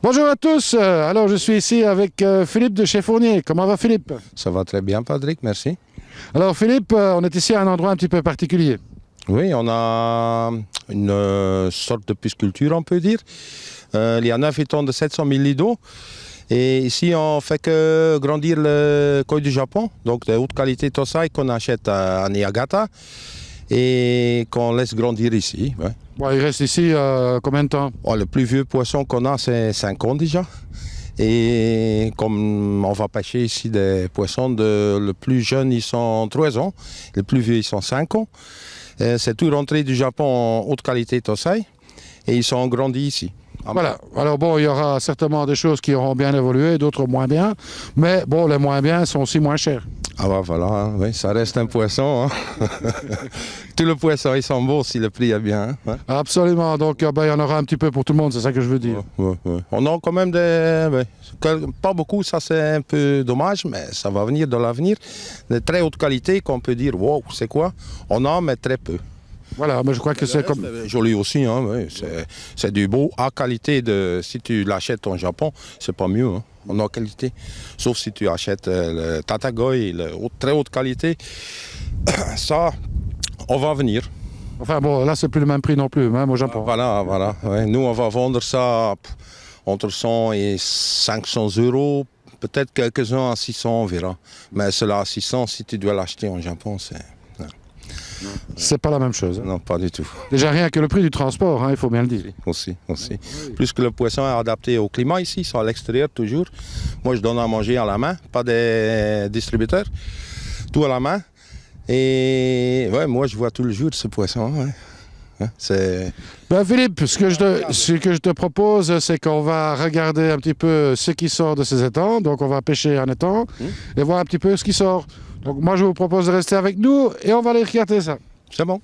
Bonjour à tous. Alors, je suis ici avec Philippe de chez Fournier. Comment va Philippe? Ça va très bien, Patrick, merci. Alors, Philippe, on est ici à un endroit un petit peu particulier. Oui, on a une sorte de pisciculture, on peut dire. Il y a 9 étangs de 700 000 litres d'eau. Et ici, on fait que grandir le koi du Japon, donc de haute qualité Tosai qu'on achète à Niigata et qu'on laisse grandir ici. Ouais. Bon, il reste ici combien de temps? Oh, le plus vieux poisson qu'on a, c'est 5 ans déjà. Et comme on va pêcher ici des poissons, le plus jeune, ils sont 3 ans, les plus vieux, ils sont 5 ans. C'est tout rentré du Japon en haute qualité Tosai et ils sont grandis ici. Voilà. Alors bon, il y aura certainement des choses qui auront bien évolué, d'autres moins bien. Mais bon, les moins bien sont aussi moins chers. Ah bah voilà, hein, oui, ça reste un poisson. Hein. Tous les poissons, ils sont beaux si le prix est bien. Hein. Absolument. Donc, il y en aura un petit peu pour tout le monde, c'est ça que je veux dire. Ouais. On a quand même pas beaucoup, ça c'est un peu dommage, mais ça va venir dans l'avenir. De très haute qualité qu'on peut dire, wow, c'est quoi? On a, mais très peu. Voilà, mais je crois que c'est comme... Joli aussi, hein, oui. C'est du beau à qualité. Si tu l'achètes au Japon, c'est pas mieux. Hein. On a qualité. Sauf si tu achètes le Tatagoi, très haute qualité. Ça, on va venir. Enfin bon, là, c'est plus le même prix non plus, même au Japon. Voilà. Ouais. Nous, on va vendre ça entre 100 et 500 euros. Peut-être quelques-uns à 600, on verra. Mais cela à 600, si tu dois l'acheter au Japon, c'est... C'est pas la même chose. Hein. Non, pas du tout. Déjà rien que le prix du transport, hein, il faut bien le dire. Aussi. Plus que le poisson est adapté au climat ici, c'est à l'extérieur toujours. Moi, je donne à manger à la main, pas des distributeurs. Tout à la main. Et ouais, moi, je vois tout le jour ce poisson. Ouais. Ben Philippe, ce que je te propose, c'est qu'on va regarder un petit peu ce qui sort de ces étangs. Donc, on va pêcher un étang et voir un petit peu ce qui sort. Donc, moi, je vous propose de rester avec nous et on va aller regarder ça. C'est bon.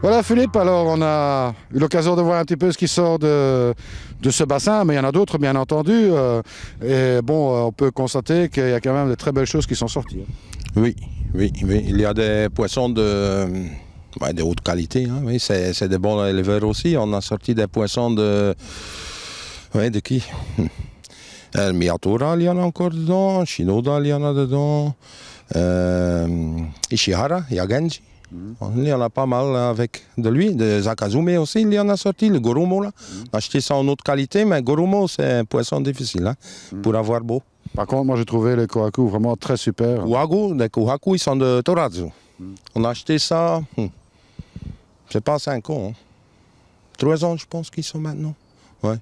Voilà Philippe, alors on a eu l'occasion de voir un petit peu ce qui sort de ce bassin, mais il y en a d'autres bien entendu. Et bon, on peut constater qu'il y a quand même de très belles choses qui sont sorties. Oui, oui, oui. Il y a des poissons de haute qualité. Hein, oui. C'est des bons éleveurs aussi. On a sorti des poissons de... Oui, de qui El Miyatora, il y en a encore dedans. Shinoda, il y en a dedans. Ishihara, Yagenji. Il y en a pas mal avec de lui. De Zakazume aussi, il y en a sorti. Le Goromo, là. On a acheté ça en haute qualité, mais Goromo, c'est un poisson difficile hein, pour avoir beau. Par contre, moi j'ai trouvé les Kohaku vraiment très super. Les Kohaku, ils sont de Torazu. On a acheté ça, c'est pas 5 ans. Hein. 3 ans, je pense qu'ils sont maintenant. Ouais.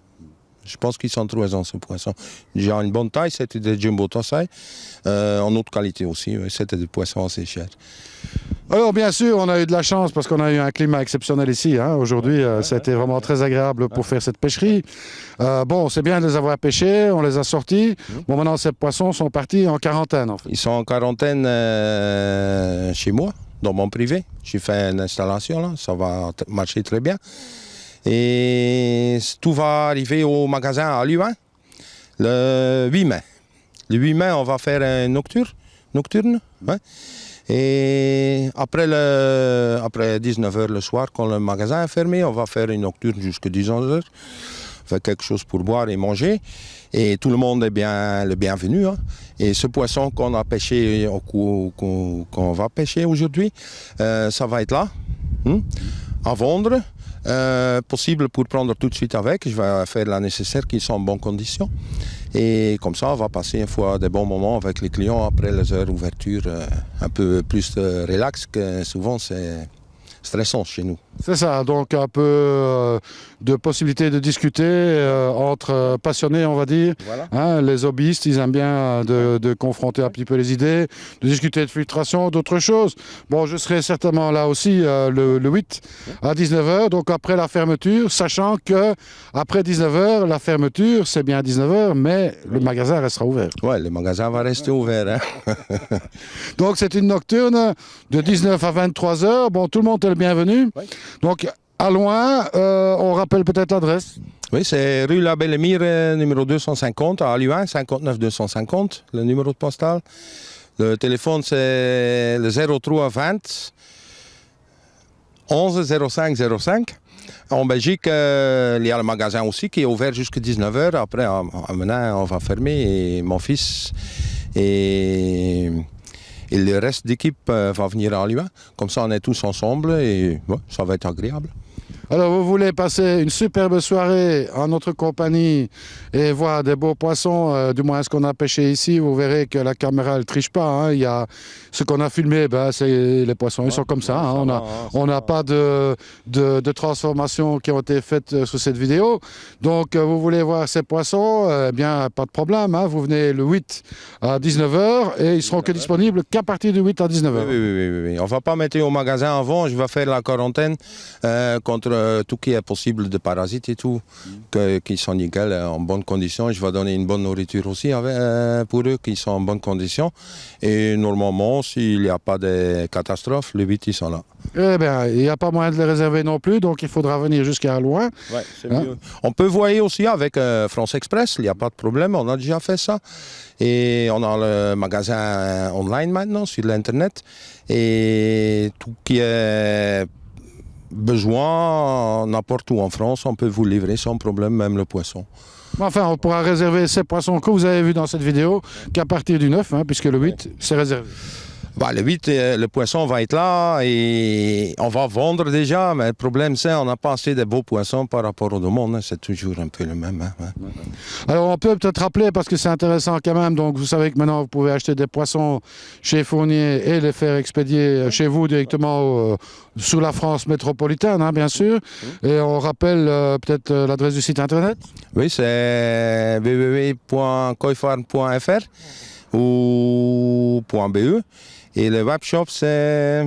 Je pense qu'ils sont 3 ans, ce poisson. Déjà une bonne taille, c'était des jumbo tosai. En autre qualité aussi, c'était des poissons assez chers. Alors bien sûr, on a eu de la chance parce qu'on a eu un climat exceptionnel ici. Hein. Aujourd'hui, ça a été vraiment très agréable pour faire cette pêcherie. Bon, c'est bien de les avoir pêchés, on les a sortis. Bon, maintenant, ces poissons sont partis en quarantaine. En fait. Ils sont en quarantaine chez moi, dans mon privé. J'ai fait une installation, là. Ça va marcher très bien. Et tout va arriver au magasin à Lyon le 8 mai. Le 8 mai, on va faire une nocturne. Ouais. Et après 19h le soir, quand le magasin est fermé, on va faire une nocturne jusqu'à 19h. Faire quelque chose pour boire et manger. Et tout le monde est le bienvenu. Hein. Et ce poisson qu'on a pêché, qu'on va pêcher aujourd'hui, ça va être là, à vendre. Possible pour prendre tout de suite avec. Je vais faire la nécessaire qu'ils sont en bonnes conditions. Et comme ça, on va passer une fois des bons moments avec les clients après les heures d'ouverture, un peu plus relax, que souvent c'est stressant chez nous. C'est ça, donc un peu de possibilité de discuter entre passionnés, on va dire. Voilà. Hein, les hobbyistes, ils aiment bien de confronter un petit peu les idées, de discuter de filtration, d'autres choses. Bon, je serai certainement là aussi le 8 à 19h, donc après la fermeture, sachant que après 19h, la fermeture, c'est bien 19h, mais le magasin restera ouvert. Oui, le magasin va rester ouvert. Hein. Donc c'est une nocturne de 19 à 23h. Bon, tout le monde est le bienvenu. Oui. Donc, à loin, on rappelle peut-être l'adresse. Oui, c'est rue La Belle-Mire, numéro 250, à Lyon, 59 250, le numéro de postal. Le téléphone, c'est le 03 20 11 05 05. En Belgique, il y a le magasin aussi qui est ouvert jusqu'à 19h. Après, maintenant, on va fermer et mon fils et le reste d'équipe va venir à Lyon. Comme ça, on est tous ensemble et ouais, ça va être agréable. Alors, vous voulez passer une superbe soirée en notre compagnie et voir des beaux poissons, du moins ce qu'on a pêché ici. Vous verrez que la caméra ne triche pas. Hein. Il y a ce qu'on a filmé, c'est les poissons, ils sont comme ça. Hein. On n'a pas de transformations qui ont été faites sur cette vidéo. Donc, vous voulez voir ces poissons, eh bien, pas de problème. Hein. Vous venez le 8 à 19h et ils seront que disponibles qu'à partir du 8 à 19h. Oui. On ne va pas mettre au magasin avant. Je vais faire la quarantaine contre tout qui est possible de parasites et tout, qui sont nickel, en bonnes conditions. Je vais donner une bonne nourriture aussi pour eux qui sont en bonnes conditions. Et normalement, s'il n'y a pas de catastrophe, les 8 ils sont là. Eh bien, il n'y a pas moyen de les réserver non plus, donc il faudra venir jusqu'à loin. Ouais, c'est mieux. On peut voyer aussi avec France Express, il n'y a pas de problème, on a déjà fait ça. Et on a le magasin online maintenant sur l'internet. Et tout qui est besoin, n'importe où en France, on peut vous livrer sans problème, même le poisson. Enfin, on pourra réserver ces poissons que vous avez vus dans cette vidéo qu'à partir du 9, hein, puisque le 8, c'est réservé. Bah, le 8, le poisson va être là et on va vendre déjà, mais le problème c'est qu'on n'a pas assez de beaux poissons par rapport au demande, hein. C'est toujours un peu le même. Hein, ouais. Alors on peut peut-être rappeler, parce que c'est intéressant quand même, donc vous savez que maintenant vous pouvez acheter des poissons chez Fournier et les faire expédier chez vous directement sous la France métropolitaine, hein, bien sûr. Et on rappelle peut-être l'adresse du site internet. Oui, c'est www.koifarm.fr ou .be. Et le webshop, c'est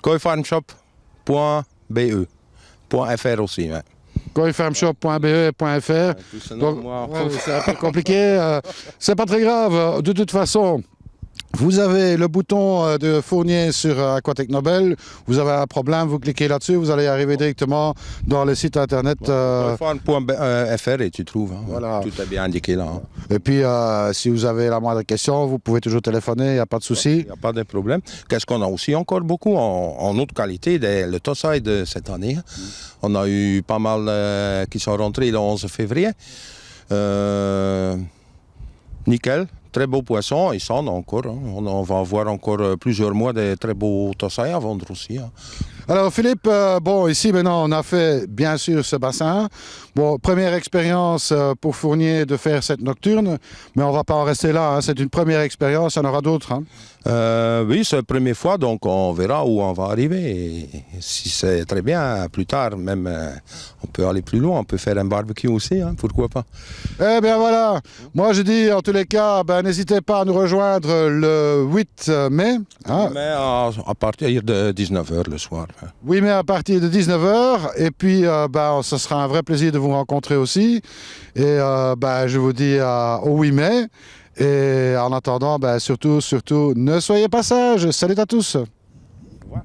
koifarmshop.be. .fr aussi. Ouais. koifarmshop.be.fr. Donc, c'est un peu compliqué. C'est pas très grave. De toute façon, vous avez le bouton de Fournier sur Aquatech Nobel. Vous avez un problème, vous cliquez là-dessus, vous allez arriver directement dans le site internet. koifarm.fr et tu trouves. Hein. Voilà. Tout est bien indiqué là. Hein. Et puis, si vous avez la moindre question, vous pouvez toujours téléphoner, il n'y a pas de souci. Il n'y a pas de problème. Qu'est-ce qu'on a aussi encore beaucoup en autre qualité, le Tosai de cette année. On a eu pas mal qui sont rentrés le 11 février. Nickel. très beaux poissons, ils s'en ont encore. Hein. On va avoir encore plusieurs mois de très beaux tossailles à vendre aussi. Hein. Alors Philippe, bon, ici maintenant on a fait bien sûr ce bassin. Bon, première expérience pour Fournier de faire cette nocturne, mais on va pas en rester là, hein. C'est une première expérience, il y en aura d'autres. Hein. Oui, c'est la première fois, donc on verra où on va arriver. Et si c'est très bien, plus tard, même on peut aller plus loin, on peut faire un barbecue aussi, hein, pourquoi pas. Eh bien voilà, moi je dis en tous les cas, ben, n'hésitez pas à nous rejoindre le 8 mai. Hein. Mais à partir de 19h le soir. 8 mai à partir de 19h, et puis ben, ce sera un vrai plaisir de vous rencontrer aussi. Et ben, je vous dis au 8 mai. Et en attendant, ben, surtout, ne soyez pas sages. Salut à tous. Voilà.